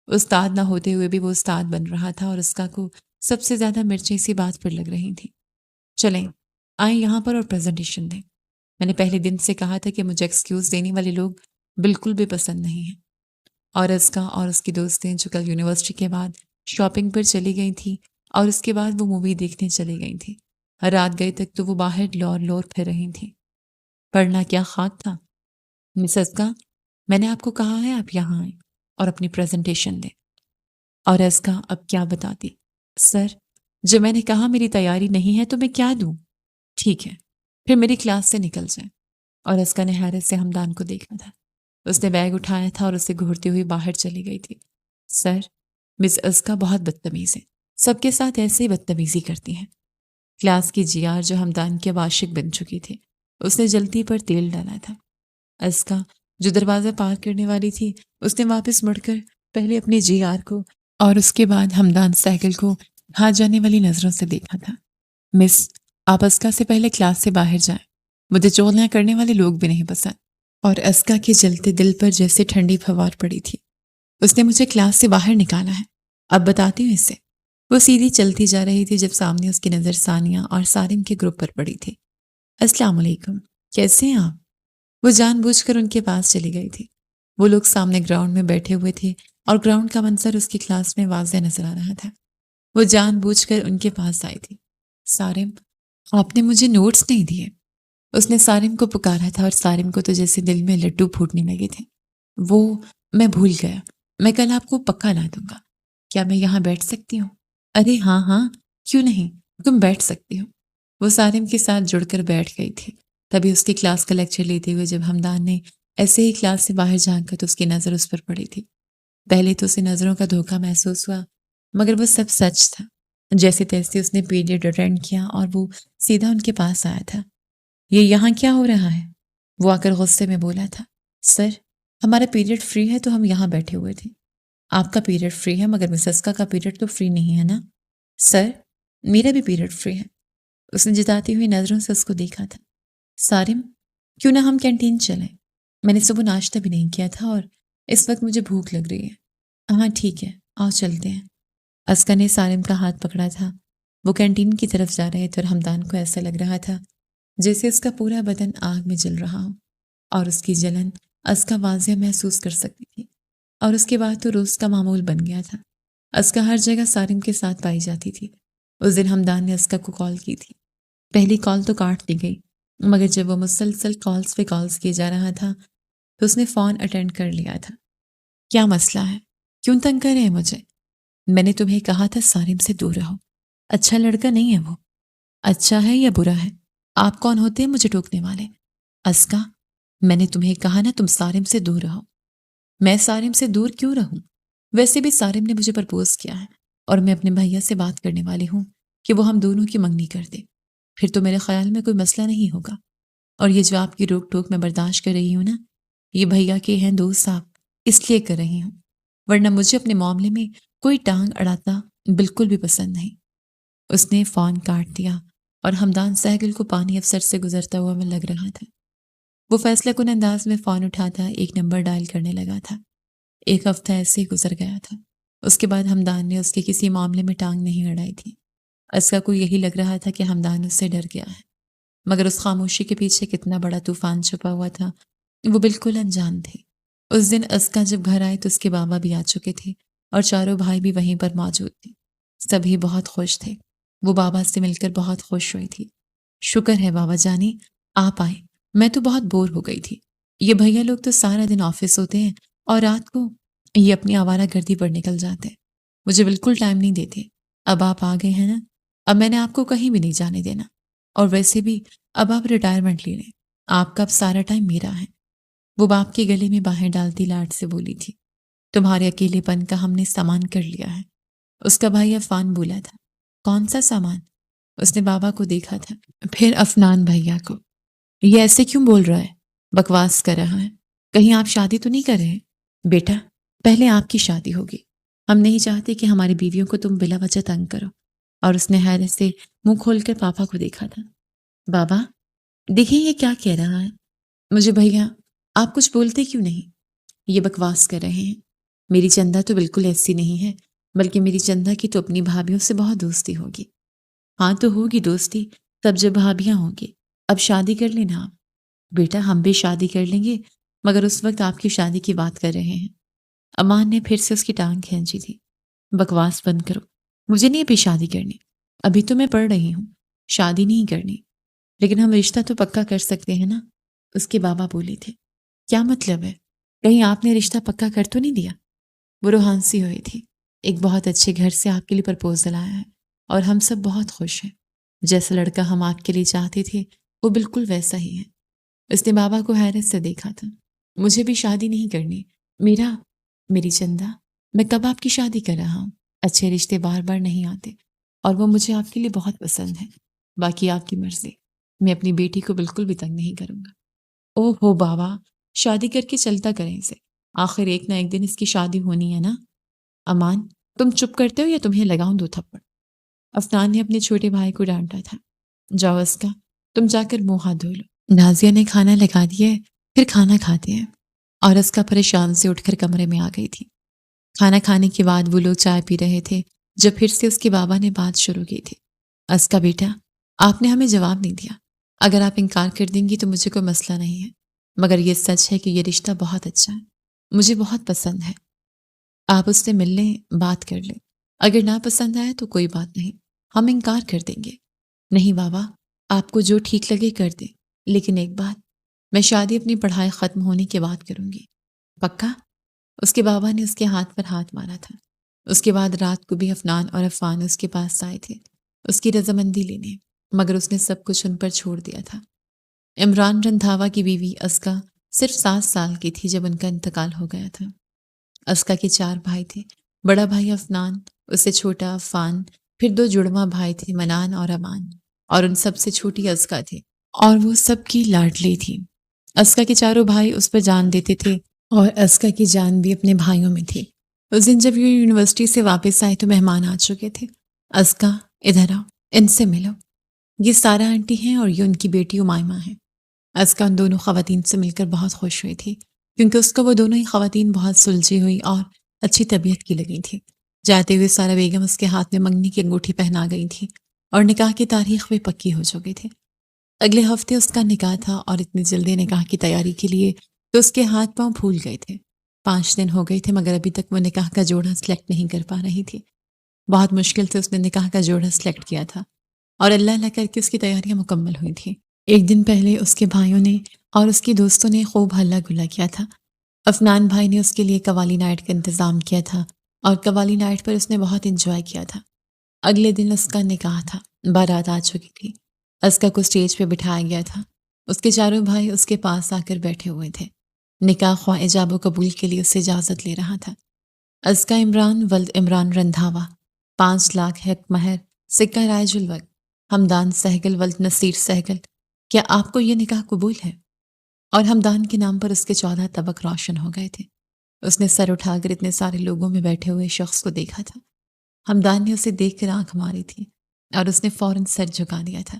S1: استاد نہ ہوتے ہوئے بھی وہ استاد بن رہا تھا اور اسکا کو سب سے زیادہ مرچیں اسی بات پر لگ رہی تھیں۔ چلیں آئیں یہاں پر اور پریزنٹیشن دیں۔ میں نے پہلے دن سے کہا تھا کہ مجھے ایکسکیوز دینے والے لوگ بالکل بھی پسند نہیں ہیں۔ اور اسکا اور اس کی دوستیں جو کل یونیورسٹی کے بعد شاپنگ پر چلی گئی تھیں اور اس کے بعد وہ مووی دیکھنے چلی گئی تھیں، رات گئے تک تو وہ باہر لور لور پھر رہی تھیں۔ پڑھنا کیا خاک تھا؟ مس اسکا میں نے آپ کو کہا ہے آپ یہاں آئیں اور اپنی پریزنٹیشن دیں۔ اور اسکا اب کیا بتاتی؟ سر جب میں نے کہا میری تیاری نہیں ہے تو میں کیا دوں؟ ٹھیک ہے پھر میری کلاس سے نکل جائیں۔ اور اسکا نے حیرت سے ہمدان کو دیکھا تھا۔ اس نے بیگ اٹھایا تھا اور اسے گھورتی ہوئی باہر چلی گئی تھی۔ سر مس اسکا بہت بدتمیز ہے، سب کے ساتھ ایسے ہی بدتمیزی کرتی ہیں۔ کلاس کی جی آر جو ہمدان کے عاشق بن چکی تھی اس نے جلدی پر تیل ڈالا تھا۔ اسکا جو دروازہ پار کرنے والی تھی اس نے واپس مڑ کر پہلے اپنی جی آر کو اور اس کے بعد ہمدان سہگل کو ہاتھ جانے والی نظروں سے دیکھا تھا۔ مس آپ اسکا سے پہلے کلاس سے باہر جائیں، مجھے چغلیاں کرنے والے لوگ بھی نہیں پسند۔ اور اسکا کے جلتے دل پر جیسے ٹھنڈی پھوار پڑی تھی۔ اس نے مجھے کلاس سے باہر نکالا ہے، اب بتاتی ہوں اسے۔ وہ سیدھی چلتی جا رہی تھی جب سامنے اس کی نظر ثانیہ اور سارم کے گروپ پر پڑی تھی۔ السلام علیکم، کیسے ہیں آپ؟ وہ جان بوجھ کر ان کے پاس چلی گئی تھی۔ وہ لوگ سامنے گراؤنڈ میں بیٹھے ہوئے تھے اور گراؤنڈ کا منظر اس کی کلاس میں واضح نظر آ رہا تھا۔ وہ جان بوجھ کر ان کے پاس آئی تھی۔ سارم آپ نے مجھے نوٹس نہیں دیے۔ اس نے سارم کو پکارا تھا اور سارم کو تو جیسے دل میں لڈو پھوٹنے لگے تھے۔ وہ میں بھول گیا، میں کل آپ کو پکا لا دوں گا۔ کیا میں یہاں بیٹھ سکتی ہوں؟ ارے ہاں ہاں کیوں نہیں، تم بیٹھ سکتی ہو۔ وہ سارم کے ساتھ جڑ کر بیٹھ گئی تھی۔ تبھی اس کی کلاس کا لیکچر لیتے ہوئے جب ہمدان نے ایسے ہی کلاس سے باہر جھانکا تو اس کی نظر اس پر پڑی تھی۔ پہلے تو اسے نظروں کا دھوکہ محسوس ہوا مگر وہ سب سچ تھا۔ جیسے تیسے اس نے پیریڈ اٹینڈ کیا اور وہ سیدھا ان کے پاس آیا تھا۔ یہ یہاں کیا ہو رہا ہے؟ وہ آ کر غصے میں بولا تھا، سر ہمارا پیریڈ فری ہے تو ہم یہاں بیٹھے ہوئے تھے۔ آپ کا پیریڈ فری ہے مگر مس اسکا کا پیریڈ تو فری نہیں ہے نا؟ سر میرا بھی پیریڈ فری ہے۔ اس نے جتاتی ہوئی نظروں سے اس کو دیکھا تھا۔ سارم کیوں نہ ہم کینٹین چلیں؟ میں نے صبح ناشتہ بھی نہیں کیا تھا اور اس وقت مجھے بھوک لگ رہی ہے۔ ہاں ٹھیک ہے، آؤ چلتے ہیں۔ اسکا نے سارم کا ہاتھ پکڑا تھا۔ وہ کینٹین کی طرف جا رہے تھے اور ہمدان کو ایسا لگ رہا تھا جیسے اس کا پورا بدن آگ میں جل رہا ہو، اور اس کی جلن اسکا واضح محسوس کر سکتی تھی، اور اس کے بعد تو روز کا معمول بن گیا تھا۔ اسکا ہر جگہ سارم کے ساتھ پائی جاتی تھی۔ اس دن ہمدان نے اسکا کو کال کی تھی۔ پہلی کال تو کاٹ دی گئی، مگر جب وہ مسلسل کالز پہ کالز کیے جا رہا تھا تو اس نے فون اٹینڈ کر لیا تھا۔ کیا مسئلہ ہے؟ کیوں تنگ کر رہے ہیں مجھے؟ میں نے تمہیں کہا تھا سارم سے دور رہو، اچھا لڑکا نہیں ہے وہ۔ اچھا ہے یا برا ہے؟ آپ کون ہوتے ہیں مجھے ٹوکنے والے؟ اسکا میں نے تمہیں کہا نا تم سارم سے دور رہو۔ میں سارم سے دور کیوں رہوں؟ ویسے بھی سارم نے مجھے پرپوز کیا ہے اور میں اپنے بھیا سے بات کرنے والی ہوں کہ وہ ہم دونوں کی منگنی کر دے، پھر تو میرے خیال میں کوئی مسئلہ نہیں ہوگا۔ اور یہ جو آپ کی روک ٹوک میں برداشت کر رہی ہوں نا، یہ بھیا کے ہیں دوست آپ، اس لیے کر رہی ہوں، ورنہ مجھے اپنے معاملے میں کوئی ٹانگ اڑاتا بالکل بھی پسند نہیں۔ اس نے فون کاٹ دیا اور ہمدان سہگل کو پانی افسر سے گزرتا ہوا میں لگ رہا تھا۔ وہ فیصلہ کن انداز میں فون اٹھاتا ایک نمبر ڈائل کرنے لگا تھا۔ ایک ہفتہ ایسے ہی گزر گیا تھا۔ اس کے بعد ہمدان نے اس کے کسی معاملے میں ٹانگ نہیں اڑائی تھی۔ اسکا کو یہی لگ رہا تھا کہ ہمدان اس سے ڈر گیا ہے، مگر اس خاموشی کے پیچھے کتنا بڑا طوفان چھپا ہوا تھا وہ بالکل انجان تھی۔ اس دن اسکا جب گھر آئے تو اس کے بابا بھی آ چکے تھے اور چاروں بھائی بھی وہیں پر موجود تھے۔ سبھی بہت خوش تھے۔ وہ بابا سے مل کر بہت خوش ہوئی تھی۔ شکر ہے بابا جانی آپ آئے، میں تو بہت بور ہو گئی تھی۔ یہ بھیا لوگ تو سارا دن آفس ہوتے ہیں اور رات کو یہ اپنی آوارہ گردی پر نکل جاتے ہیں، مجھے بالکل ٹائم نہیں دیتے۔ اب آپ آ گئے ہیں نا، اب میں نے آپ کو کہیں بھی نہیں جانے دینا، اور ویسے بھی اب آپ ریٹائرمنٹ لے لیں، آپ کا اب سارا ٹائم میرا ہے۔ وہ باپ کے گلے میں باہیں ڈالتی لاڈ سے بولی تھی، تمہارے اکیلے پن کا ہم نے سامان کر لیا ہے۔ اس کا بھائی عفان بولا تھا۔ کون سا سامان؟ اس نے بابا کو دیکھا تھا، پھر عفنان بھیا کو۔ یہ ایسے کیوں بول رہا ہے؟ بکواس کر رہا ہے۔ کہیں آپ شادی تو نہیں کر رہے؟ بیٹا پہلے آپ کی شادی ہوگی، ہم نہیں چاہتے کہ ہماری بیویوں کو تم بلا وجہ تنگ کرو۔ اور اس نے حیرت سے منہ کھول کر پاپا کو دیکھا تھا۔ بابا دیکھیں یہ کیا کہہ رہا ہے؟ مجھے بھیا آپ کچھ بولتے کیوں نہیں؟ یہ بکواس کر رہے ہیں۔ میری چندہ تو بالکل ایسی نہیں ہے، بلکہ میری چندہ کی تو اپنی بھابھیوں سے بہت دوستی ہوگی۔ ہاں تو ہوگی دوستی، تب جب بھابھیاں ہوں گی۔ اب شادی کر لینا آپ۔ بیٹا ہم بھی شادی کر لیں گے، مگر اس وقت آپ کی شادی کی بات کر رہے ہیں۔ امان نے پھر سے اس کی ٹانگ کھینچی تھی۔ بکواس بند کرو، مجھے نہیں ابھی شادی کرنی، ابھی تو میں پڑھ رہی ہوں، شادی نہیں کرنی۔ لیکن ہم رشتہ تو پکا کر سکتے ہیں نا، اس کے بابا بولے تھے۔ کیا مطلب ہے؟ کہیں آپ نے رشتہ پکا کر تو نہیں دیا؟ وہ روحانسی ہوئی تھی۔ ایک بہت اچھے گھر سے آپ کے لیے پرپوزل آیا ہے اور ہم سب بہت خوش ہیں۔ جیسا لڑکا ہم آپ کے لیے چاہتے تھے وہ بالکل ویسا ہی ہے۔ اس نے بابا کو حیرت سے دیکھا تھا۔ مجھے بھی شادی نہیں کرنی، میری چندہ، میں کب آپ کی شادی کر رہا ہوں؟ اچھے رشتے بار بار نہیں آتے اور وہ مجھے آپ کے لیے بہت پسند ہے۔ باقی آپ کی مرضی، میں اپنی بیٹی کو بالکل بھی تنگ نہیں کروں گا۔ اوہ ہو بابا، شادی کر کے چلتا کریں اسے، آخر ایک نہ ایک دن اس کی شادی ہونی ہے نا۔ امان تم چپ کرتے ہو یا تمہیں لگاؤں 2 تھپڑ؟ عفنان نے اپنے چھوٹے بھائی کو ڈانٹا تھا۔ جاؤ اسکا، تم جا کر منہ ہاتھ دھو لو، نازیہ نے کھانا لگا دیا ہے، پھر کھانا کھاتے ہیں۔ اور اسکا پریشان سے اٹھ کر کمرے میں آ گئی تھی۔ کھانا کھانے کے بعد وہ لوگ چائے پی رہے تھے جب پھر سے اس کے بابا نے بات شروع کی تھی۔ اسکا بیٹا آپ نے ہمیں جواب نہیں دیا، اگر آپ انکار کر دیں گی تو مجھے کوئی مسئلہ نہیں ہے، مگر یہ سچ ہے کہ یہ رشتہ بہت اچھا ہے، مجھے بہت پسند ہے۔ آپ اس سے مل لیں، بات کر لیں، اگر نہ پسند آئے تو کوئی بات نہیں، ہم انکار کر دیں گے۔ نہیں بابا، آپ کو جو ٹھیک لگے کر دیں، لیکن ایک بات، میں شادی اپنی پڑھائی ختم ہونے کے بعد کروں گی۔ پکا؟ اس کے بابا نے اس کے ہاتھ پر ہاتھ مارا تھا۔ اس کے بعد رات کو بھی عفنان اور عفان اس کے پاس آئے تھے اس کی رضامندی لینے، مگر اس نے سب کچھ ان پر چھوڑ دیا تھا۔ عمران رندھاوا کی بیوی اسکا صرف 7 سال کی تھی جب ان کا انتقال ہو گیا تھا۔ اسکا کے 4 بھائی تھے، بڑا بھائی عفنان، اس سے چھوٹا عفان، پھر 2 جڑواں بھائی تھے منان اور امان، اور ان سب سے چھوٹی اسکا تھی، اور وہ سب کی لاڈلی تھی۔ اسکا کے چاروں بھائی اس پر جان دیتے تھے اور اسکا کی جان بھی اپنے بھائیوں میں تھی۔ اس دن جب یہ یونیورسٹی سے واپس آئے تو مہمان آ چکے تھے۔ اسکا ادھر آؤ، ان سے ملو، یہ سارا آنٹی ہیں اور یہ ان کی بیٹی امائمہ ہیں۔ اسکا ان دونوں خواتین سے مل کر بہت خوش ہوئی تھی کیونکہ اس کو وہ دونوں ہی خواتین بہت سلجھی ہوئی اور اچھی طبیعت کی لگی تھی۔ جاتے ہوئے سارا بیگم اس کے ہاتھ میں منگنی کی انگوٹھی پہنا گئی تھی اور نکاح کی تاریخ بھی پکی ہو چکی تھی۔ اگلے ہفتے اس کا نکاح تھا اور اتنی جلدی نکاح کی تیاری کے لیے تو اس کے ہاتھ پاؤں پھول گئے تھے۔ 5 دن ہو گئے تھے مگر ابھی تک وہ نکاح کا جوڑا سلیکٹ نہیں کر پا رہی تھی۔ بہت مشکل سے اس نے نکاح کا جوڑا سلیکٹ کیا تھا اور اللہ اللہ کر کے اس کی تیاریاں مکمل ہوئی تھیں۔ ایک دن پہلے اس کے بھائیوں نے اور اس کی دوستوں نے خوب ہلہ گلا کیا تھا۔ افنان بھائی نے اس کے لیے قوالی نائٹ کا انتظام کیا تھا اور قوالی نائٹ پر اس نے بہت انجوائے کیا تھا۔ اگلے دن اس کا نکاح تھا، بارات آ چکی تھی۔ اسکا کو اسٹیج پہ بٹھایا گیا تھا۔ اس کے چاروں بھائی اس کے پاس آ کر بیٹھے ہوئے تھے۔ نکاح خواہ ایجاب و قبول کے لیے اس سے اجازت لے رہا تھا۔ اسکا عمران ولد عمران رندھاوا، 5 لاکھ ہے مہر، سکہ رائج الوقت، ہمدان سہگل ولد نصیر سہگل، کیا آپ کو یہ نکاح قبول ہے؟ اور ہمدان کے نام پر اس کے 14 طبق روشن ہو گئے تھے۔ اس نے سر اٹھا کر اتنے سارے لوگوں میں بیٹھے ہوئے شخص کو دیکھا تھا۔ ہمدان نے اسے دیکھ کر آنکھ ماری تھی اور اس نے فوراً سر جھکا دیا تھا۔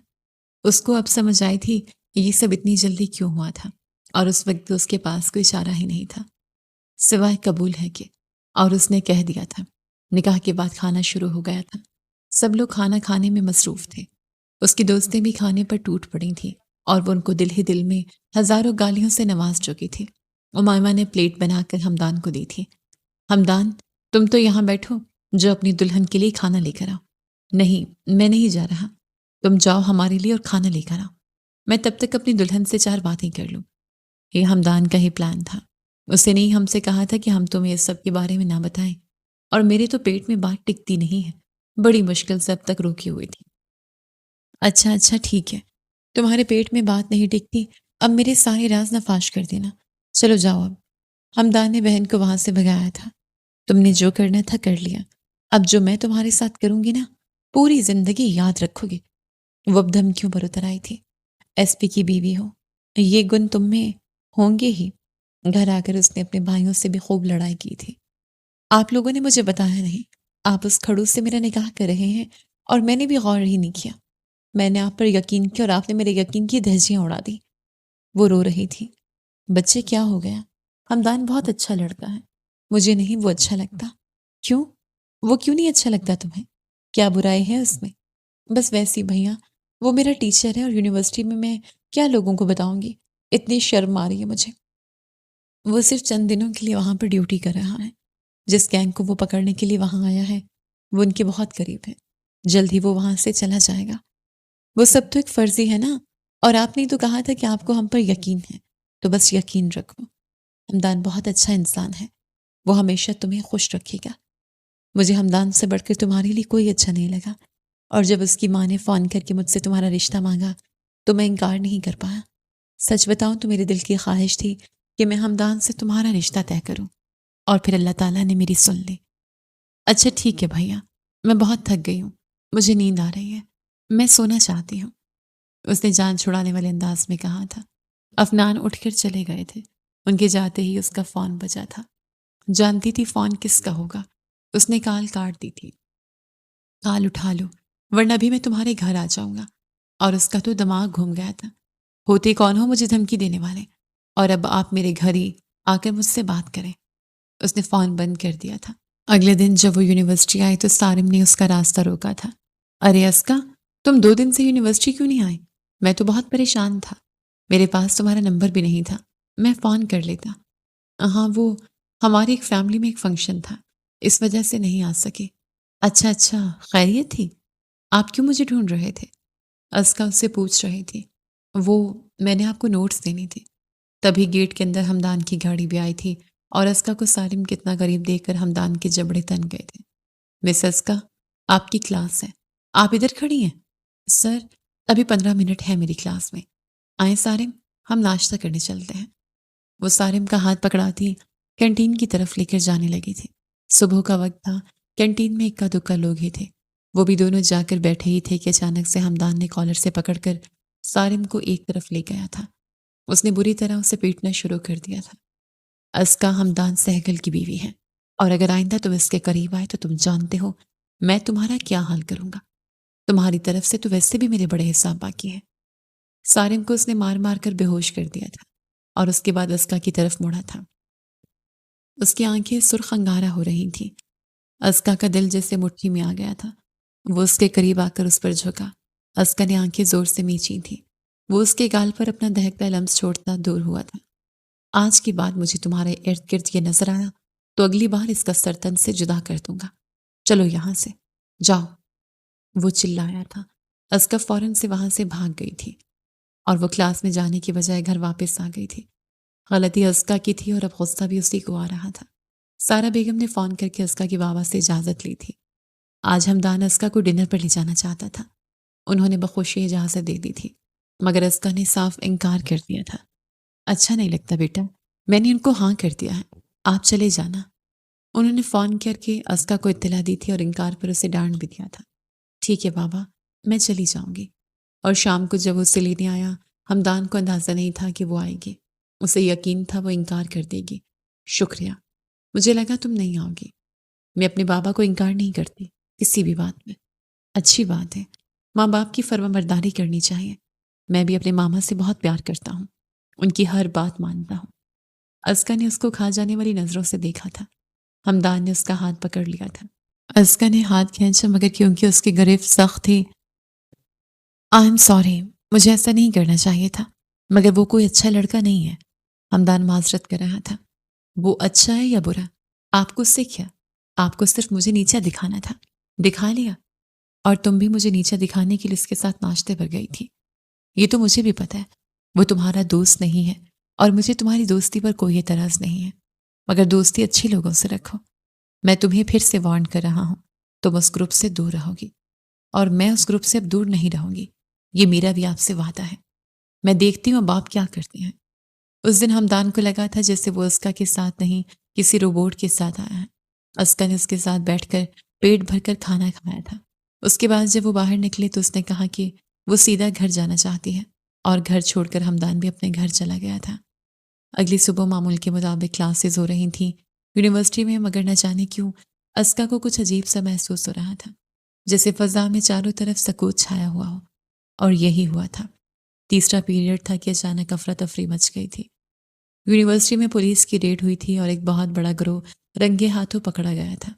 S1: اس کو اب سمجھ آئی تھی یہ سب اتنی جلدی کیوں ہوا تھا اور اس وقت اس کے پاس کوئی چارہ ہی نہیں تھا سوائے قبول ہے کہ، اور اس نے کہہ دیا تھا۔ نکاح کے بعد کھانا شروع ہو گیا تھا۔ سب لوگ کھانا کھانے میں مصروف تھے۔ اس کی دوستیں بھی کھانے پر ٹوٹ پڑی تھیں اور وہ ان کو دل ہی دل میں ہزاروں گالیوں سے نواز چکی تھی۔ امائمہ نے پلیٹ بنا کر ہمدان کو دی تھی۔ ہمدان، تم تو یہاں بیٹھو، جو اپنی دلہن کے لیے کھانا لے کر آؤ۔ نہیں، میں نہیں جا رہا، تم جاؤ ہمارے لیے اور کھانا لے کر آؤ، میں تب تک اپنی دلہن سے 4 باتیں کر لوں۔ یہ ہمدان کا ہی پلان تھا۔ اس نے نہیں ہم سے کہا تھا کہ ہم تمہیں اس سب کے بارے میں نہ بتائیں، اور میرے تو پیٹ میں بات ٹکتی نہیں ہے، بڑی مشکل سے اب تک روکی ہوئی تھی۔ اچھا اچھا ٹھیک ہے، تمہارے پیٹ میں بات نہیں ٹکتی، اب میرے سارے راز نفاش کر دینا، چلو جاؤ اب۔ ہمدان نے بہن کو وہاں سے بھگایا تھا۔ تم نے جو کرنا تھا کر لیا، اب جو میں تمہارے ساتھ کروں گی نا، پوری زندگی یاد رکھو گے۔ وہ اب دھمکیوں پر اتر آئی تھی۔ ایس پی کی بیوی ہو، یہ گن تم میں ہوں گے ہی۔ گھر آ کر اس نے اپنے بھائیوں سے بھی خوب لڑائی کی تھی۔ آپ لوگوں نے مجھے بتایا نہیں، آپ اس کھڑوس سے میرا نکاح کر رہے ہیں اور میں نے بھی غور ہی نہیں کیا۔ میں نے آپ پر یقین کیا اور آپ نے میرے یقین کی دھجیاں اڑا دی۔ وہ رو رہی تھی۔ بچے کیا ہو گیا؟ ہمدان بہت اچھا لڑکا ہے، مجھے نہیں وہ اچھا لگتا۔ کیوں؟ وہ کیوں نہیں اچھا لگتا تمہیں؟ کیا برائی ہے اس میں؟ بس ویسی بھیا، وہ میرا ٹیچر ہے اور یونیورسٹی میں کیا لوگوں کو بتاؤں گی، اتنی شرم آ رہی ہے مجھے۔ وہ صرف چند دنوں کے لیے وہاں پر ڈیوٹی کر رہا ہے۔ جس گینگ کو وہ پکڑنے کے لیے وہاں آیا ہے وہ ان کے بہت قریب ہے، جلد ہی وہ وہاں سے چلا جائے گا۔ وہ سب تو ایک فرضی ہے نا، اور آپ نے تو کہا تھا کہ آپ کو ہم پر یقین ہے، تو بس یقین رکھو۔ ہمدان بہت اچھا انسان ہے، وہ ہمیشہ تمہیں خوش رکھے گا۔ مجھے ہمدان سے بڑھ کر تمہارے لیے کوئی اچھا نہیں لگا، اور جب اس کی ماں نے فون کر کے مجھ سے تمہارا رشتہ مانگا تو میں انکار نہیں کر پایا۔ سچ بتاؤں تو میرے دل کی خواہش تھی کہ میں ہمدان سے تمہارا رشتہ طے کروں، اور پھر اللہ تعالیٰ نے میری سن لی۔ اچھا ٹھیک ہے بھیا، میں بہت تھک گئی ہوں، مجھے نیند آ رہی ہے، میں سونا چاہتی ہوں، اس نے جان چھڑانے والے انداز میں کہا تھا۔ افنان اٹھ کر چلے گئے تھے۔ ان کے جاتے ہی اس کا فون بجا تھا۔ جانتی تھی فون کس کا ہوگا، اس نے کال کاٹ دی تھی۔ کال اٹھا لو ورنہ بھی میں تمہارے گھر آ جاؤں گا، اور اس کا تو دماغ گھوم گیا تھا۔ ہوتے کون ہو مجھے دھمکی دینے والے، اور اب آپ میرے گھر ہی آ کر مجھ سے بات کریں۔ اس نے فون بند کر دیا تھا۔ اگلے دن جب وہ یونیورسٹی آئی تو سارم نے اس کا راستہ روکا تھا۔ ارے اسکا، تم 2 دن سے یونیورسٹی کیوں نہیں آئی؟ میں تو بہت پریشان تھا، میرے پاس تمہارا نمبر بھی نہیں تھا، میں فون کر لیتا۔ ہاں، وہ ہماری ایک فیملی میں ایک فنکشن تھا، اس وجہ سے نہیں آ سکے۔ اچھا اچھا، خیریت تھی؟ آپ کیوں مجھے ڈھونڈ رہے تھے؟ اسکا اس سے پوچھ رہی تھی۔ وہ میں نے آپ کو نوٹس دینی تھی۔ تبھی گیٹ کے اندر ہمدان کی گاڑی بھی آئی تھی اور اسکا کو سالم کتنا قریب دیکھ کر ہمدان کے جبڑے تن گئے تھے۔ مس اسکا، آپ کی کلاس ہے، آپ ادھر کھڑی ہیں؟ سر، ابھی 15 منٹ ہے میری کلاس میں، آئیں سارم، ہم ناشتہ کرنے چلتے ہیں۔ وہ سارم کا ہاتھ پکڑاتی کینٹین کی طرف لے کر جانے لگی تھی۔ صبح کا وقت تھا، کینٹین میں اکا دکا لوگ ہی تھے۔ وہ بھی دونوں جا کر بیٹھے ہی تھے کہ اچانک سے ہمدان نے کالر سے پکڑ کر سارم کو ایک طرف لے گیا تھا۔ اس نے بری طرح اسے پیٹنا شروع کر دیا تھا۔ ازکا ہمدان سہگل کی بیوی ہے، اور اگر آئندہ تم اس کے قریب آئے تو تم جانتے ہو میں تمہارا کیا حال کروں گا۔ تمہاری طرف سے تو ویسے بھی میرے بڑے حساب باقی ہے۔ سارم کو اس نے مار مار کر بے ہوش کر دیا تھا اور اس کے بعد ازکا کی طرف مڑا تھا۔ اس کی آنکھیں سرخ انگارہ ہو رہی تھیں۔ ازکا کا دل جیسے مٹھی میں آ گیا تھا۔ وہ اس کے قریب آ کر اس پر جھکا۔ ازکا نے آنکھیں زور سے میچی تھیں۔ وہ اس کے گال پر اپنا دہکتا لمس چھوڑتا دور ہوا تھا۔ آج کے بعد مجھے تمہارے ارد گرد یہ نظر آیا تو اگلی بار اس کا سر تن سے جدا کر دوں گا۔ چلو یہاں سے جاؤ، وہ چلایا تھا۔ ازکا فوراً سے وہاں سے بھاگ گئی تھی اور وہ کلاس میں جانے کی بجائے گھر واپس آ گئی تھی۔ غلطی ازکا کی تھی اور اب غصہ بھی اسی کو آ رہا تھا۔ سارا بیگم نے فون کر کے ازکا کی بابا سے اجازت لی تھی۔ آج ہمدان ازکا کو ڈنر پر لے جانا چاہتا تھا۔ انہوں نے بخوشی اجازت دے دی تھی، مگر ازکا نے صاف انکار کر دیا تھا۔ اچھا نہیں لگتا بیٹا، میں نے ان کو ہاں کر دیا ہے، آپ چلے جانا۔ انہوں نے فون کر کے ازکا کو اطلاع دی تھی اور انکار پر اسے ڈانٹ بھی دیا تھا۔ ٹھیک ہے بابا، میں چلی جاؤں گی۔ اور شام کو جب اسے لینے آیا، ہمدان کو اندازہ نہیں تھا کہ وہ آئے گی۔ اسے یقین تھا وہ انکار کر دے گی۔ شکریہ، مجھے لگا تم نہیں آؤ گی۔ میں اپنے بابا کو انکار نہیں کرتی کسی بھی بات میں۔ اچھی بات ہے، ماں باپ کی فرما برداری کرنی چاہیے۔ میں بھی اپنے ماما سے بہت پیار کرتا ہوں، ان کی ہر بات مانتا ہوں۔ ازکا نے اس کو کھا جانے والی نظروں سے دیکھا تھا۔ ہمدان نے اس کا ہاتھ پکڑ لیا تھا۔ ازکا نے ہاتھ کھینچا مگر کیونکہ اس کی گرفت سخت تھی۔ آئی ایم سوری، مجھے ایسا نہیں کرنا چاہیے تھا، مگر وہ کوئی اچھا لڑکا نہیں ہے۔ ہمدان معذرت کر رہا تھا۔ وہ اچھا ہے یا برا؟ آپ کو اس سے کیا؟ آپ کو صرف مجھے نیچا دکھانا تھا، دکھا لیا۔ اور تم بھی مجھے نیچا دکھانے کے لیے اس کے ساتھ ناشتے پر گئی تھی۔ یہ تو مجھے بھی پتا ہے، وہ تمہارا دوست نہیں ہے اور مجھے تمہاری دوستی پر کوئی اعتراض نہیں ہے، مگر دوستی اچھے لوگوں سے رکھو۔ میں تمہیں پھر سے وارن کر رہا ہوں، تم اس گروپ سے دور رہو گی اور میں اس گروپ سے اب دور نہیں رہوں گی۔ یہ میرا بھی آپ سے وعدہ ہے۔ میں دیکھتی ہوں اب آپ کیا کرتے ہیں۔ اس دن ہمدان کو لگا تھا جیسے وہ ازکا کے ساتھ نہیں کسی روبوٹ کے ساتھ آیا ہے۔ ازکا نے اس کے ساتھ بیٹھ کر پیٹ بھر کر کھانا کھایا تھا۔ اس کے بعد جب وہ باہر نکلے تو اس نے کہا کہ وہ سیدھا گھر جانا چاہتی ہے، اور گھر چھوڑ کر ہمدان بھی اپنے گھر چلا گیا تھا۔ اگلی صبح معمول کے مطابق کلاسز ہو رہی تھیں یونیورسٹی میں، مگر نہ جانے کیوں ازکا کو کچھ عجیب سا محسوس ہو رہا تھا، جیسے فضا میں چاروں طرف سکوت چھایا ہوا ہو۔ اور یہی ہوا تھا۔ تیسرا پیریڈ تھا کہ اچانک افراتفری مچ گئی تھی۔ یونیورسٹی میں پولیس کی ریڈ ہوئی تھی اور ایک بہت بڑا گروہ رنگے ہاتھوں پکڑا گیا تھا۔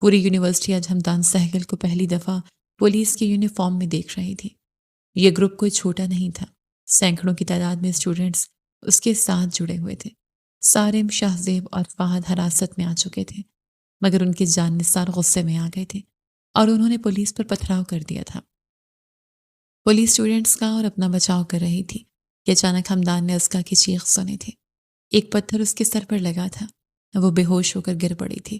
S1: پوری یونیورسٹی آج ہمدان سہگل کو پہلی دفعہ پولیس کی یونیفارم میں دیکھ رہی تھی۔ یہ گروپ کوئی چھوٹا نہیں تھا، سینکڑوں کی تعداد میں اسٹوڈنٹس اس کے ساتھ جڑے ہوئے تھے۔ سارم، شاہزیب اور فہد حراست میں آ چکے تھے، مگر ان کے جان نثار غصے میں آ گئے تھے اور انہوں نے پولیس پر پتھراؤ کر دیا تھا۔ پولیس اسٹوڈنٹس کا اور اپنا بچاؤ کر رہی تھی کہ اچانک ہمدان نے ازکا کی چیخ سنی تھی۔ ایک پتھر اس کے سر پر لگا تھا، وہ بے ہوش ہو کر گر پڑی تھی۔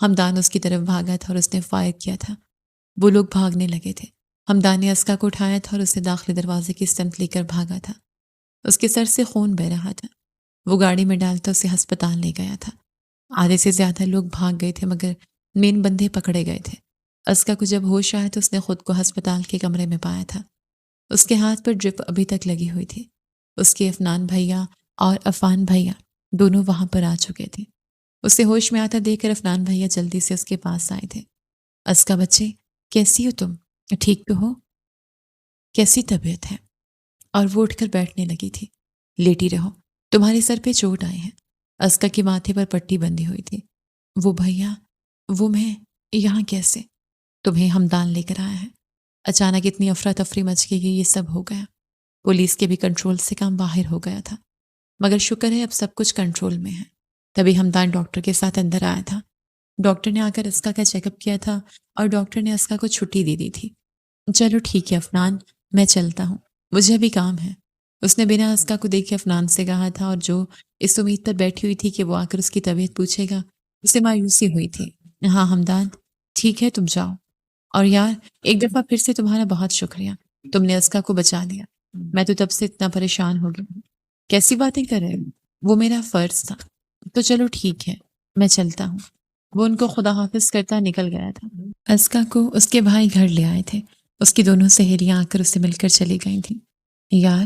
S1: ہمدان اس کی طرف بھاگا تھا اور اس نے فائر کیا تھا۔ وہ لوگ بھاگنے لگے تھے۔ ہمدان نے ازکا کو اٹھایا تھا اور اسے داخلی دروازے کی سمت لے کر بھاگا تھا۔ اس کے سر سے خون بہہ رہا تھا۔ وہ گاڑی میں ڈالتا اسے ہسپتال لے گیا تھا۔ آدھے سے زیادہ لوگ بھاگ گئے تھے مگر مین بندے پکڑے گئے تھے۔ ازکا کو جب ہوش آیا تو اس نے خود کو ہسپتال کے کمرے میں پایا تھا۔ اس کے ہاتھ پر ڈرپ ابھی تک لگی ہوئی تھی۔ اس کے عفنان بھیا اور عفان بھیا دونوں وہاں پر آ چکے تھے۔ اسے ہوش میں آتا دیکھ کر عفنان بھیا جلدی سے اس کے پاس آئے تھے۔ ازکا بچے، کیسی ہو تم؟ ٹھیک تو ہو؟ کیسی طبیعت ہے؟ اور وہ اٹھ کر بیٹھنے لگی تھی۔ لیٹی رہو، تمہارے سر پہ چوٹ آئے ہیں۔ ازکا کے ماتھے پر پٹی بندھی ہوئی تھی۔ وہ بھیا، وہ میں یہاں کیسے؟ تمہیں ہمدان لے کر آیا ہے۔ اچانک اتنی افراتفری مچ گئی کہ یہ سب ہو گیا۔ پولیس کے بھی کنٹرول سے کام باہر ہو گیا تھا، مگر شکر ہے اب سب کچھ کنٹرول میں ہے۔ تبھی ہمدان ڈاکٹر کے ساتھ اندر آیا تھا۔ ڈاکٹر نے آ کر ازکا کا چیک اپ کیا تھا اور ڈاکٹر نے ازکا کو چھٹی دے دی تھی۔ چلو ٹھیک ہے عفنان، میں چلتا ہوں، مجھے ابھی کام ہے۔ اس نے بنا ازکا کو دیکھے عفنان سے کہا تھا، اور جو اس امید پر بیٹھی ہوئی تھی کہ وہ آ کر اس کی طبیعت پوچھے گا، اسے مایوسی ہوئی تھی۔ ہاں ہمدان، ٹھیک ہے تم جاؤ۔ اور یار، ایک دفعہ پھر سے تمہارا بہت شکریہ، تم نے ازکا کو بچا لیا۔ میں تو تب سے اتنا پریشان ہو گیا۔ کیسی باتیں کر رہے ہو؟ وہ میرا فرض تھا۔ تو چلو ٹھیک ہے، میں چلتا ہوں۔ وہ ان کو خدا حافظ کرتا نکل گیا تھا۔ ازکا کو اس کے بھائی گھر لے آئے تھے۔ اس کی دونوں سہیلیاں آ کر اس سے مل کر چلی گئی تھیں۔ یار،